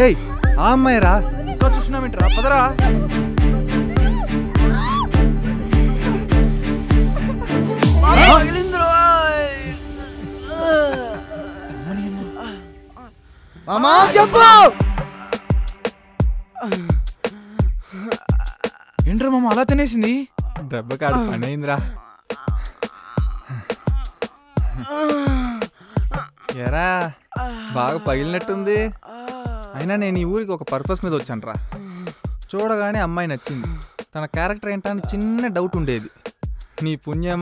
రేయ్ ఆ అమ్మాయి రా. ఇంకా చూసినామేంట్రా, పదరా. మామా చెప్పు. ఏంట్రా మామ అలా తినేసింది? దెబ్బకాడు పని అయిందిరా. ఎరా బాగా పగిలినట్టుంది. అయినా నేను ఈ ఊరికి ఒక పర్పస్ మీద వచ్చాను రా. చూడగానే అమ్మాయి నచ్చింది. తన క్యారెక్టర్ ఏంటని చిన్న డౌట్ ఉండేది. నీ పుణ్యం